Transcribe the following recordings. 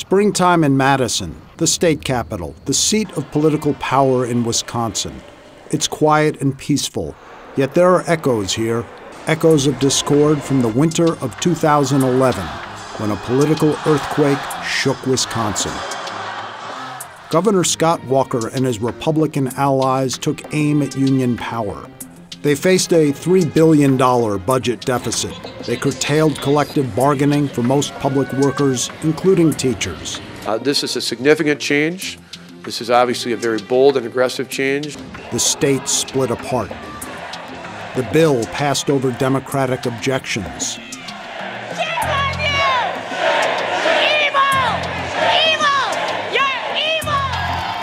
Springtime in Madison, the state capital, the seat of political power in Wisconsin. It's quiet and peaceful, yet there are echoes here, echoes of discord from the winter of 2011, when a political earthquake shook Wisconsin. Governor Scott Walker and his Republican allies took aim at union power. They faced a $3 billion budget deficit. They curtailed collective bargaining for most public workers, including teachers. This is a significant change. This is obviously a very bold and aggressive change. The state split apart. The bill passed over Democratic objections.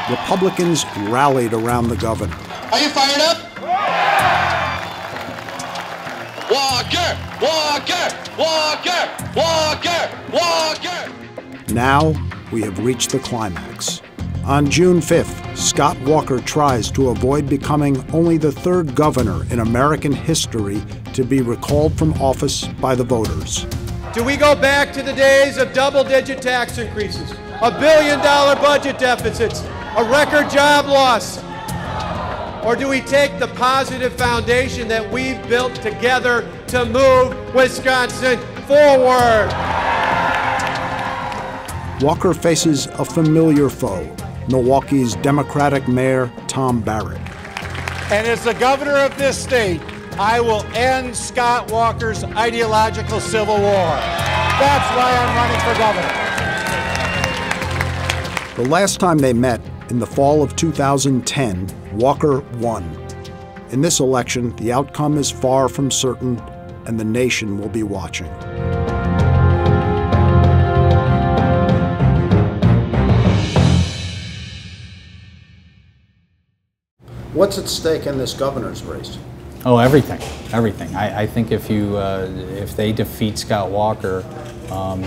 Republicans rallied around the governor. Are you fired up? Walker! Walker! Walker! Walker! Walker! Now we have reached the climax. On June 5th, Scott Walker tries to avoid becoming only the third governor in American history to be recalled from office by the voters. Do we go back to the days of double-digit tax increases, $1 billion budget deficits, a record job loss? Or do we take the positive foundation that we've built together to move Wisconsin forward? Walker faces a familiar foe, Milwaukee's Democratic Mayor Tom Barrett. And as the governor of this state, I will end Scott Walker's ideological civil war. That's why I'm running for governor. The last time they met, in the fall of 2010, Walker won. In this election, the outcome is far from certain, and the nation will be watching. What's at stake in this governor's race? Oh, everything, everything. I think if they defeat Scott Walker,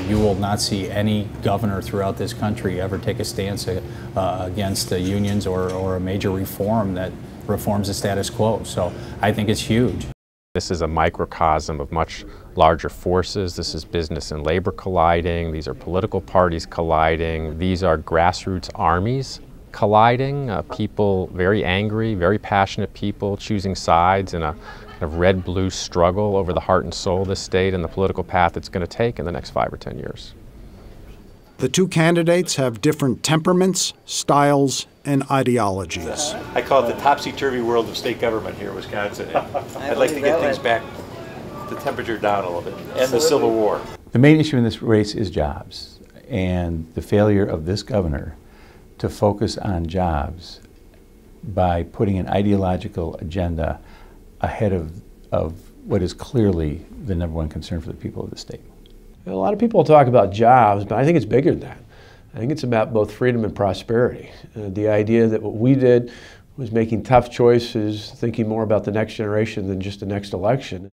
you will not see any governor throughout this country ever take a stance against the unions or a major reform that reforms the status quo. So I think it's huge. This is a microcosm of much larger forces. This is business and labor colliding. These are political parties colliding. These are grassroots armies colliding. People very angry, very passionate people choosing sides in a kind of red-blue struggle over the heart and soul of this state and the political path it's going to take in the next 5 or 10 years. The two candidates have different temperaments, styles, and ideologies. I call it the topsy-turvy world of state government here in Wisconsin. I'd like to get things back, the temperature down a little bit, and the Civil War. The main issue in this race is jobs, and the failure of this governor to focus on jobs by putting an ideological agenda ahead of what is clearly the #1 concern for the people of the state. A lot of people talk about jobs, but I think it's bigger than that. I think it's about both freedom and prosperity. The idea that what we did was making tough choices, thinking more about the next generation than just the next election.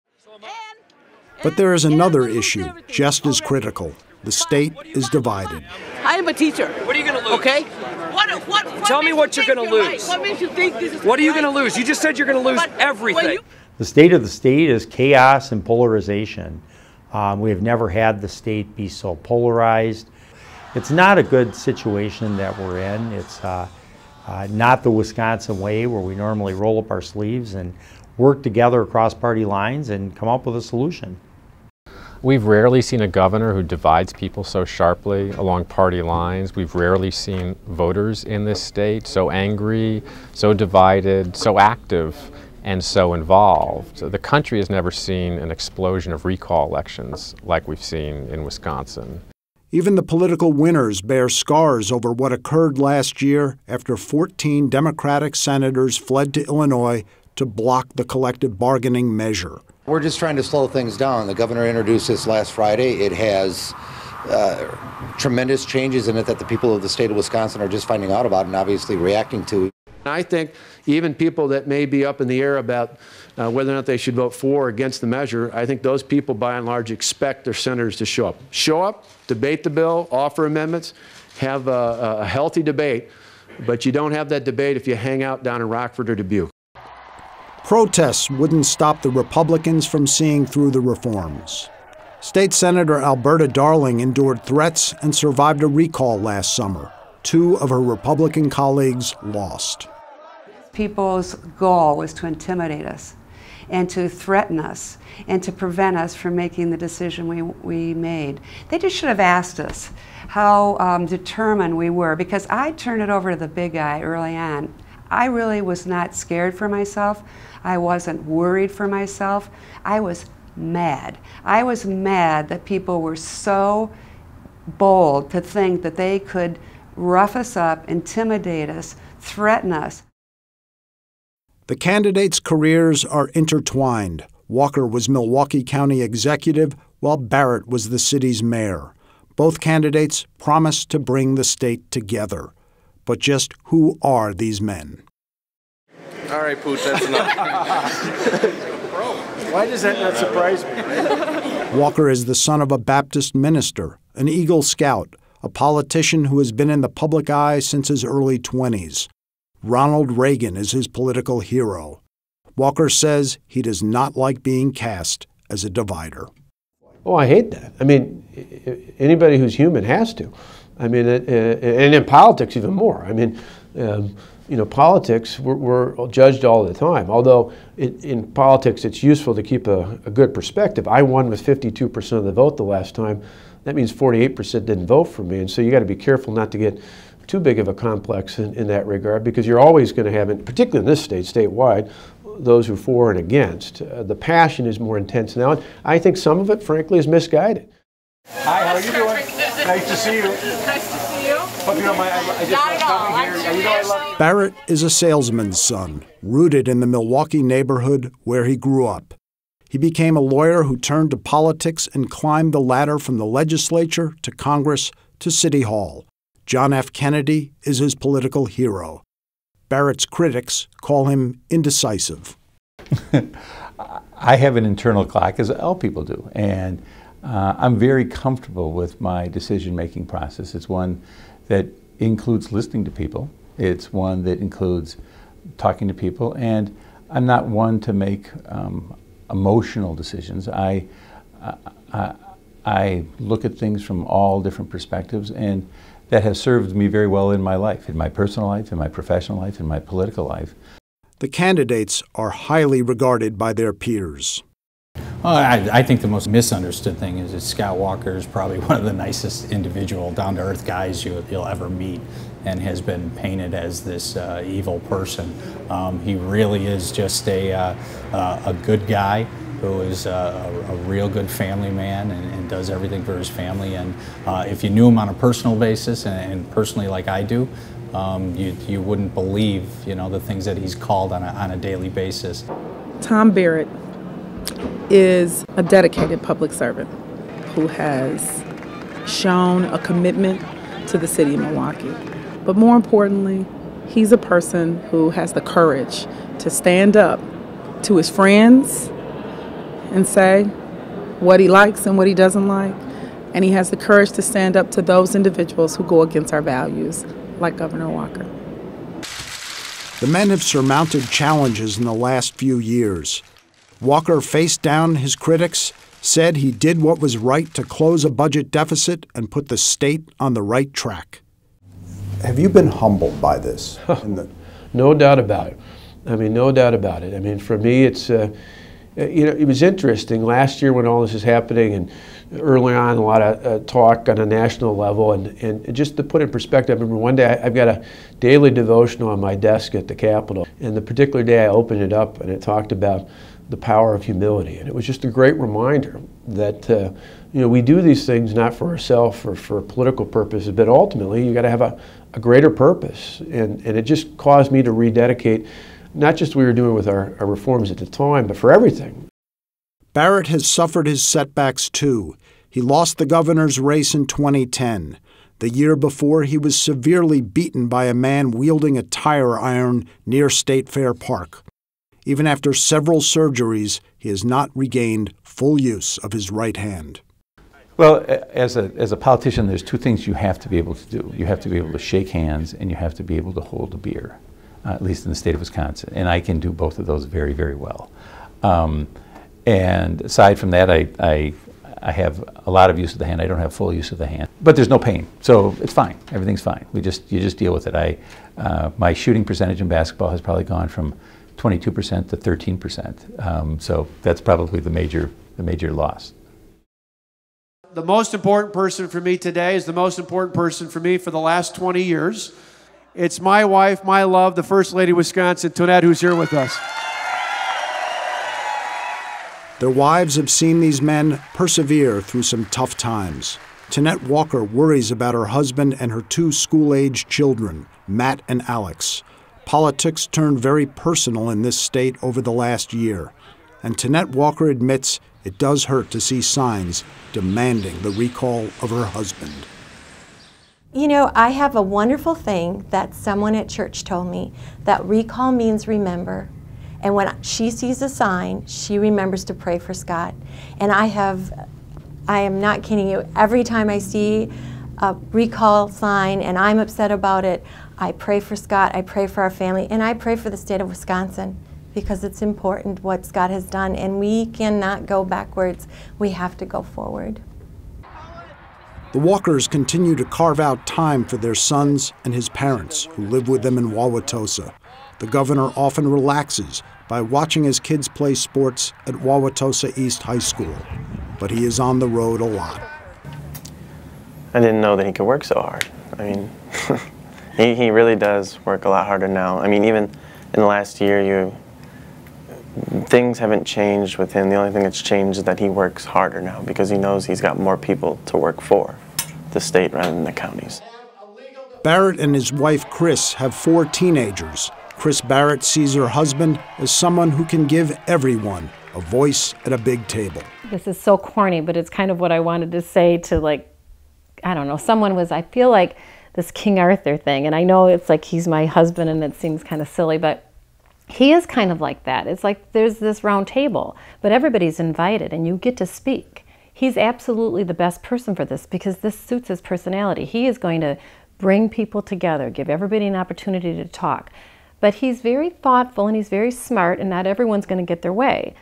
But there is another issue, just as critical. The state is divided. I am a teacher. What are you going to lose? Okay? Tell me what you're going to lose. What makes you think this is What are you going to lose? You just said you're going to lose everything. The state of the state is chaos and polarization. We have never had the state be so polarized. It's not a good situation that we're in. It's not the Wisconsin way, where we normally roll up our sleeves and work together across party lines and come up with a solution. We've rarely seen a governor who divides people so sharply along party lines. We've rarely seen voters in this state so angry, so divided, so active, and so involved. The country has never seen an explosion of recall elections like we've seen in Wisconsin. Even the political winners bear scars over what occurred last year after 14 Democratic senators fled to Illinois to block the collective bargaining measure. We're just trying to slow things down. The governor introduced this last Friday. It has tremendous changes in it that the people of the state of Wisconsin are just finding out about and obviously reacting to. I think even people that may be up in the air about whether or not they should vote for or against the measure, I think those people by and large expect their senators to show up. Show up, debate the bill, offer amendments, have a healthy debate, but you don't have that debate if you hang out down in Rockford or Dubuque. Protests wouldn't stop the Republicans from seeing through the reforms. State Senator Alberta Darling endured threats and survived a recall last summer. 2 of her Republican colleagues lost. People's goal was to intimidate us and to threaten us and to prevent us from making the decision we made. They just should have asked us how determined we were, because I turned it over to the big guy early on. I really was not scared for myself. I wasn't worried for myself. I was mad. I was mad that people were so bold to think that they could rough us up, intimidate us, threaten us. The candidates' careers are intertwined. Walker was Milwaukee County executive, while Barrett was the city's mayor. Both candidates promised to bring the state together. But just who are these men? All right, Pooch, that's enough. Why does that not surprise me? Walker is the son of a Baptist minister, an Eagle Scout, a politician who has been in the public eye since his early 20s. Ronald Reagan is his political hero. Walker says he does not like being cast as a divider. Oh, I hate that. I mean, anybody who's human has to. I mean, and in politics even more. I mean, you know, politics, we're judged all the time. Although in politics it's useful to keep a good perspective. I won with 52% of the vote the last time. That means 48% didn't vote for me. And so you got to be careful not to get too big of a complex in that regard, because you're always going to have, particularly in this state, statewide, those who are for and against. The passion is more intense now. And I think some of it, frankly, is misguided. Hi, how are you doing? Nice to see you. Nice to see you. Hope you don't mind. I just love coming here. You know I love. Barrett is a salesman's son, rooted in the Milwaukee neighborhood where he grew up. He became a lawyer who turned to politics and climbed the ladder from the legislature to Congress to City Hall. John F. Kennedy is his political hero. Barrett's critics call him indecisive. I have an internal clock, as all people do, and I'm very comfortable with my decision-making process. It's one that includes listening to people. It's one that includes talking to people, and I'm not one to make emotional decisions. I look at things from all different perspectives, and that has served me very well in my life, in my personal life, in my professional life, in my political life. The candidates are highly regarded by their peers. Well, I think the most misunderstood thing is that Scott Walker is probably one of the nicest individual, down-to-earth guys you'll ever meet, and has been painted as this evil person. He really is just a good guy who is a real good family man and does everything for his family. And if you knew him on a personal basis and personally like I do, you wouldn't believe, you know, the things that he's called on a daily basis. Tom Barrett is a dedicated public servant who has shown a commitment to the city of Milwaukee. But more importantly, he's a person who has the courage to stand up to his friends and say what he likes and what he doesn't like. And he has the courage to stand up to those individuals who go against our values, like Governor Walker. The men have surmounted challenges in the last few years. Walker faced down his critics, said he did what was right to close a budget deficit and put the state on the right track. Have you been humbled by this? No doubt about it. I mean, no doubt about it. I mean, for me, it's, you know, it was interesting last year when all this is happening, and early on a lot of talk on a national level, and just to put it in perspective, I remember one day I've got a daily devotional on my desk at the Capitol, and the particular day I opened it up and it talked about the power of humility, and it was just a great reminder that you know, we do these things not for ourselves or for political purposes, but ultimately you got to have a greater purpose, and it just caused me to rededicate not just what we were doing with our reforms at the time, but for everything. Barrett has suffered his setbacks too. He lost the governor's race in 2010. The year before, he was severely beaten by a man wielding a tire iron near State Fair Park. Even after several surgeries, he has not regained full use of his right hand. Well, as a politician, there's two things you have to be able to do. You have to be able to shake hands, and you have to be able to hold a beer, at least in the state of Wisconsin. And I can do both of those very, very well. And aside from that, I have a lot of use of the hand. I don't have full use of the hand, but there's no pain, so it's fine. Everything's fine. You just deal with it. My shooting percentage in basketball has probably gone from 22% to 13%. So that's probably the major loss. The most important person for me today is the most important person for me for the last 20 years. It's my wife, my love, the First Lady of Wisconsin, Tonette, who's here with us. Their wives have seen these men persevere through some tough times. Tonette Walker worries about her husband and her 2 school-aged children, Matt and Alex. Politics turned very personal in this state over the last year, and Tonette Walker admits it does hurt to see signs demanding the recall of her husband. You know, I have a wonderful thing that someone at church told me, that recall means remember. And when she sees a sign, she remembers to pray for Scott. And I am not kidding you, every time I see a recall sign and I'm upset about it, I pray for Scott, I pray for our family, and I pray for the state of Wisconsin, because it's important what Scott has done, and we cannot go backwards. We have to go forward. The Walkers continue to carve out time for their sons and his parents, who live with them in Wauwatosa. The governor often relaxes by watching his kids play sports at Wauwatosa East High School, but he is on the road a lot. I didn't know that he could work so hard. I mean, he really does work a lot harder now. I mean, even in the last year, things haven't changed with him. The only thing that's changed is that he works harder now because he knows he's got more people to work for, the state rather than the counties. Barrett and his wife, Chris, have 4 teenagers. Chris Barrett sees her husband as someone who can give everyone a voice at a big table. This is so corny, but it's kind of what I wanted to say to, like, I don't know, I feel like this King Arthur thing, and I know it's like he's my husband and it seems kind of silly, but he is kind of like that. It's like there's this round table, but everybody's invited and you get to speak. He's absolutely the best person for this because this suits his personality. He is going to bring people together, give everybody an opportunity to talk. But he's very thoughtful and he's very smart, and not everyone's going to get their way.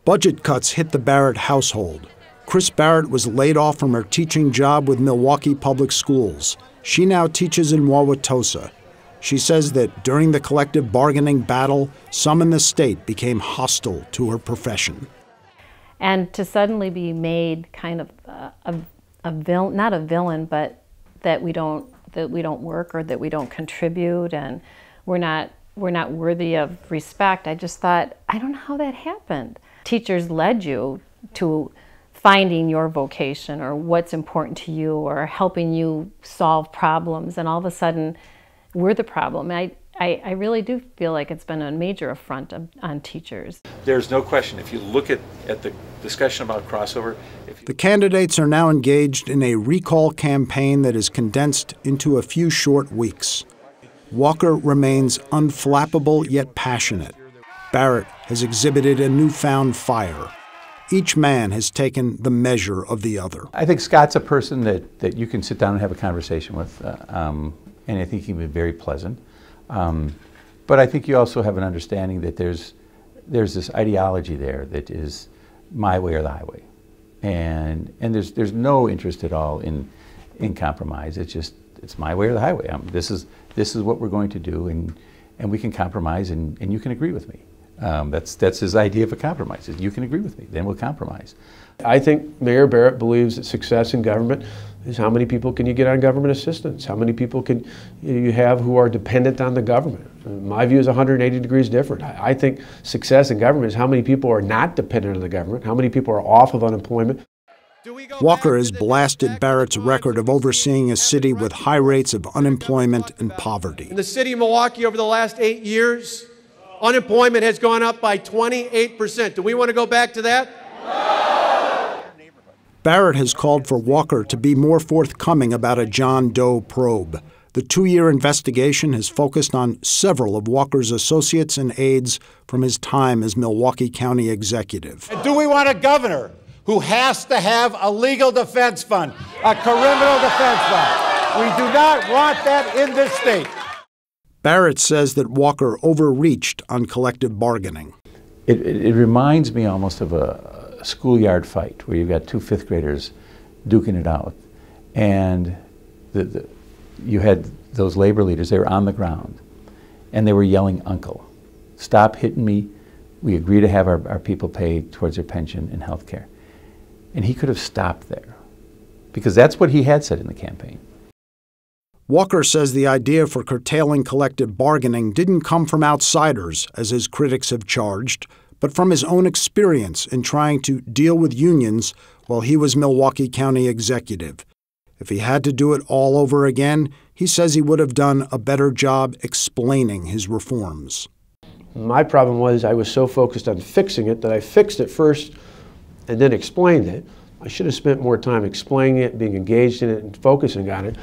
Budget cuts hit the Barrett household. Chris Barrett was laid off from her teaching job with Milwaukee Public Schools. She now teaches in Wauwatosa. She says that during the collective bargaining battle, some in the state became hostile to her profession. And to suddenly be made kind of a villain, not a villain, but that we don't work or that we don't contribute and we're not worthy of respect. I just thought, I don't know how that happened. Teachers led you to finding your vocation or what's important to you or helping you solve problems, and all of a sudden we're the problem. I really do feel like it's been a major affront on teachers. There's no question, if you look at the discussion about crossover. The candidates are now engaged in a recall campaign that is condensed into a few short weeks. Walker remains unflappable yet passionate. Barrett has exhibited a newfound fire. Each man has taken the measure of the other. I think Scott's a person that you can sit down and have a conversation with, and I think he can be very pleasant. But I think you also have an understanding that there's this ideology there that is my way or the highway, and there's no interest at all in compromise. It's my way or the highway. This is what we're going to do, and we can compromise, and you can agree with me. That's his idea of a compromise. You can agree with me, then we'll compromise. I think Mayor Barrett believes that success in government is how many people can you get on government assistance? How many people can you have who are dependent on the government? My view is 180 degrees different. I think success in government is how many people are not dependent on the government, how many people are off of unemployment. Walker has blasted Barrett's record of overseeing a city with high rates of unemployment and poverty. In the city of Milwaukee over the last 8 years, unemployment has gone up by 28%. Do we want to go back to that? Barrett has called for Walker to be more forthcoming about a John Doe probe. The 2-year investigation has focused on several of Walker's associates and aides from his time as Milwaukee County executive. And do we want a governor who has to have a legal defense fund, a criminal defense fund? We do not want that in this state. Barrett says that Walker overreached on collective bargaining. It reminds me almost of a schoolyard fight where you've got two fifth graders duking it out, and you had those labor leaders, they were on the ground, and they were yelling, "Uncle, stop hitting me. We agree to have our people pay towards their pension and health care." And he could have stopped there, because that's what he had said in the campaign. Walker says the idea for curtailing collective bargaining didn't come from outsiders, as his critics have charged, but from his own experience in trying to deal with unions while he was Milwaukee County executive. If he had to do it all over again, he says he would have done a better job explaining his reforms. My problem was I was so focused on fixing it that I fixed it first and then explained it. I should have spent more time explaining it, being engaged in it, and focusing on it.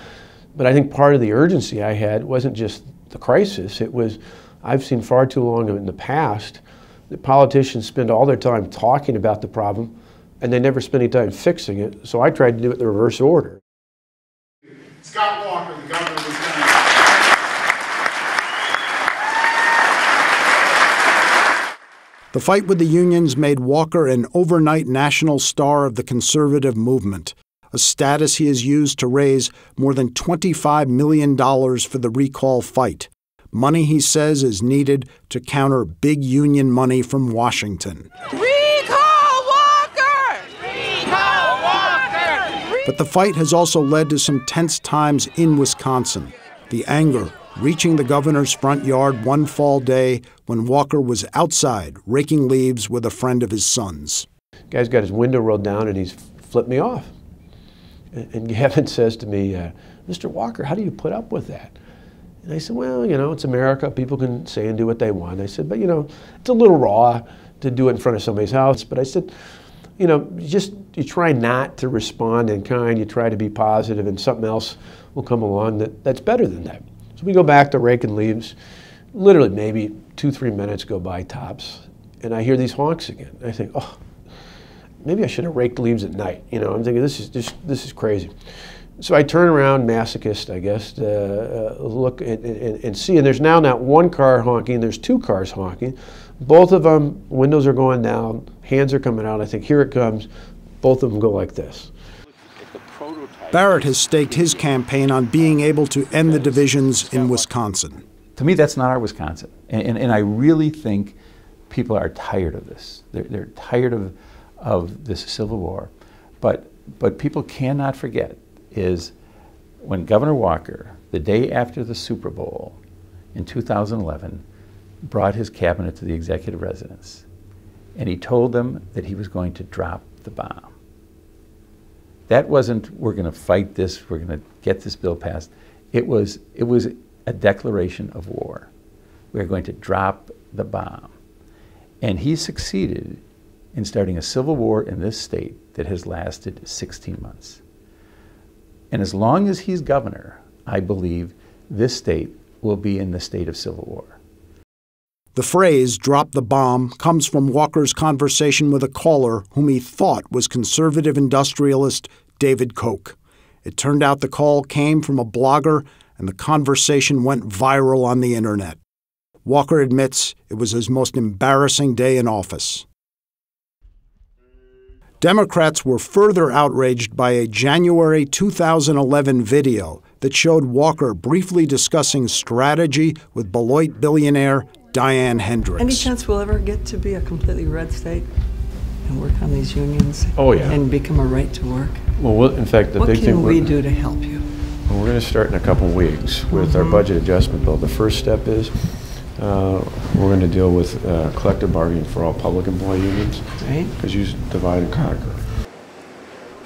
But I think part of the urgency I had wasn't just the crisis. It was, I've seen far too long in the past that politicians spend all their time talking about the problem and they never spend any time fixing it. So I tried to do it in the reverse order. Scott Walker, the governor of Wisconsin. The fight with the unions made Walker an overnight national star of the conservative movement, a status he has used to raise more than $25 million for the recall fight. Money he says is needed to counter big union money from Washington. Recall Walker! Recall Walker! But the fight has also led to some tense times in Wisconsin. The anger reaching the governor's front yard one fall day when Walker was outside raking leaves with a friend of his son's. The guy's got his window rolled down and he's flipped me off. And Gavin says to me, "Mr. Walker, how do you put up with that?" And I said, "Well, you know, it's America. People can say and do what they want." I said, "But, you know, it's a little raw to do it in front of somebody's house." But I said, "You know, you try not to respond in kind. You try to be positive, and something else will come along that's better than that." So we go back to raking leaves. Literally maybe 2-3 minutes go by tops, and I hear these honks again. I think, oh, maybe I should have raked leaves at night. You know, I'm thinking this is crazy. So I turn around, masochist, I guess, look and see, and there's now not one car honking, there's two cars honking. Both of them, windows are going down, hands are coming out. I think, here it comes. Both of them go like this. Barrett has staked his campaign on being able to end the divisions in Wisconsin. To me, that's not our Wisconsin. And I really think people are tired of this. They're tired of this civil war. But people cannot forget is when Governor Walker, the day after the Super Bowl in 2011, brought his cabinet to the executive residence, and he told them that he was going to drop the bomb. That wasn't, we're going to fight this, we're going to get this bill passed. It was a declaration of war. We're going to drop the bomb. And he succeeded in starting a civil war in this state that has lasted 16 months. And as long as he's governor, I believe this state will be in the state of civil war. The phrase, "drop the bomb," comes from Walker's conversation with a caller whom he thought was conservative industrialist David Koch. It turned out the call came from a blogger, and the conversation went viral on the internet. Walker admits it was his most embarrassing day in office. Democrats were further outraged by a January 2011 video that showed Walker briefly discussing strategy with Beloit billionaire Diane Hendricks. Any chance we'll ever get to be a completely red state and work on these unions? Oh, yeah. And become a right to work? Well, in fact, the big thing... What can we do to help you? Well, we're going to start in a couple weeks with our budget adjustment bill. The first step is we're going to deal with collective bargaining for all public employee unions. Right. Because you divide and conquer.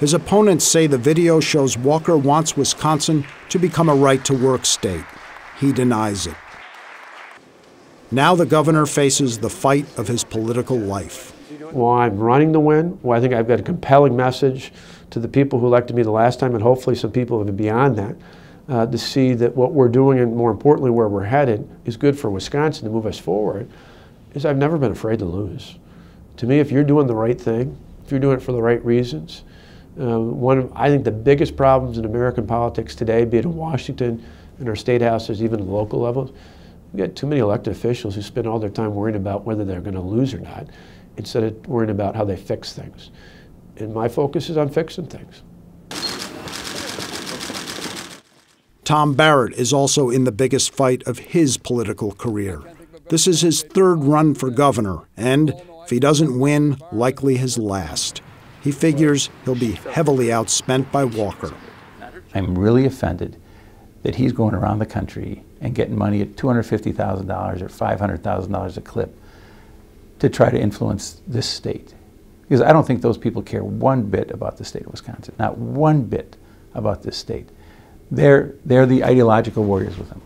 His opponents say the video shows Walker wants Wisconsin to become a right-to-work state. He denies it. Now the governor faces the fight of his political life. Well, I'm running to win. Well, I think I've got a compelling message to the people who elected me the last time, and hopefully some people even beyond that, to see that what we're doing, and more importantly where we're headed, is good for Wisconsin to move us forward, is I've never been afraid to lose. To me, if you're doing the right thing, if you're doing it for the right reasons, one of, I think, the biggest problems in American politics today, be it in Washington, in our state houses, even at the local levels, we've got too many elected officials who spend all their time worrying about whether they're going to lose or not. instead of worrying about how they fix things. And my focus is on fixing things. Tom Barrett is also in the biggest fight of his political career. This is his third run for governor, and if he doesn't win, likely his last. He figures he'll be heavily outspent by Walker. I'm really offended that he's going around the country and getting money at $250,000 or $500,000 a clip to try to influence this state. Because I don't think those people care one bit about the state of Wisconsin, not one bit about this state. They're the ideological warriors with him.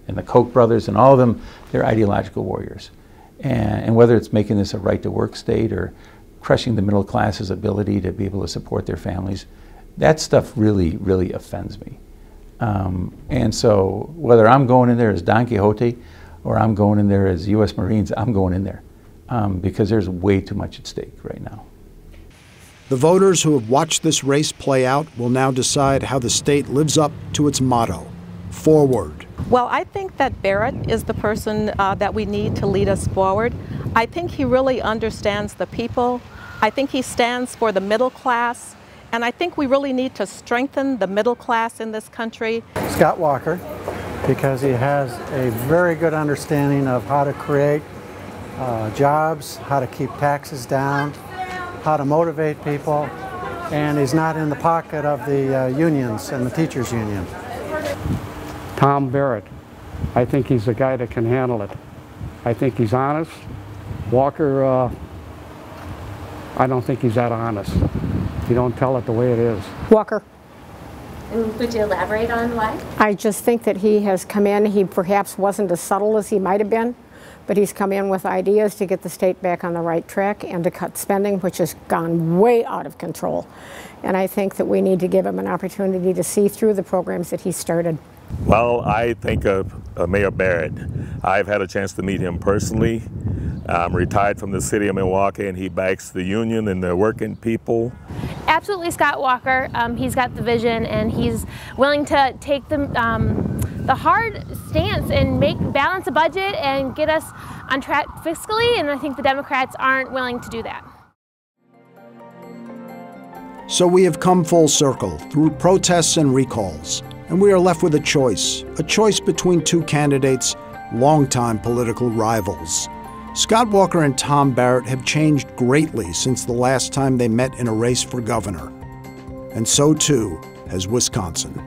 And the Koch brothers and all of them, they're ideological warriors. And whether it's making this a right-to-work state or crushing the middle class's ability to be able to support their families, that stuff really, really offends me. And so whether I'm going in there as Don Quixote or I'm going in there as U.S. Marines, I'm going in there because there's way too much at stake right now. The voters who have watched this race play out will now decide how the state lives up to its motto, forward. Well, I think that Barrett is the person that we need to lead us forward. I think he really understands the people. I think he stands for the middle class. And I think we really need to strengthen the middle class in this country. Scott Walker, because he has a very good understanding of how to create jobs, how to keep taxes down, how to motivate people, and he's not in the pocket of the unions and the teachers' union. Tom Barrett, I think he's the guy that can handle it. I think he's honest. Walker, I don't think he's that honest. You don't tell it the way it is. Walker. And would you elaborate on why? I just think that he has come in, he perhaps wasn't as subtle as he might have been, but he's come in with ideas to get the state back on the right track and to cut spending, which has gone way out of control. And I think that we need to give him an opportunity to see through the programs that he started. Well, I think of Mayor Barrett. I've had a chance to meet him personally. I'm retired from the city of Milwaukee, and he backs the union and the working people. Absolutely, Scott Walker. He's got the vision, and he's willing to take the hard stance and balance a budget and get us on track fiscally, and I think the Democrats aren't willing to do that. So we have come full circle through protests and recalls, and we are left with a choice between two candidates, longtime political rivals. Scott Walker and Tom Barrett have changed greatly since the last time they met in a race for governor. And so too has Wisconsin.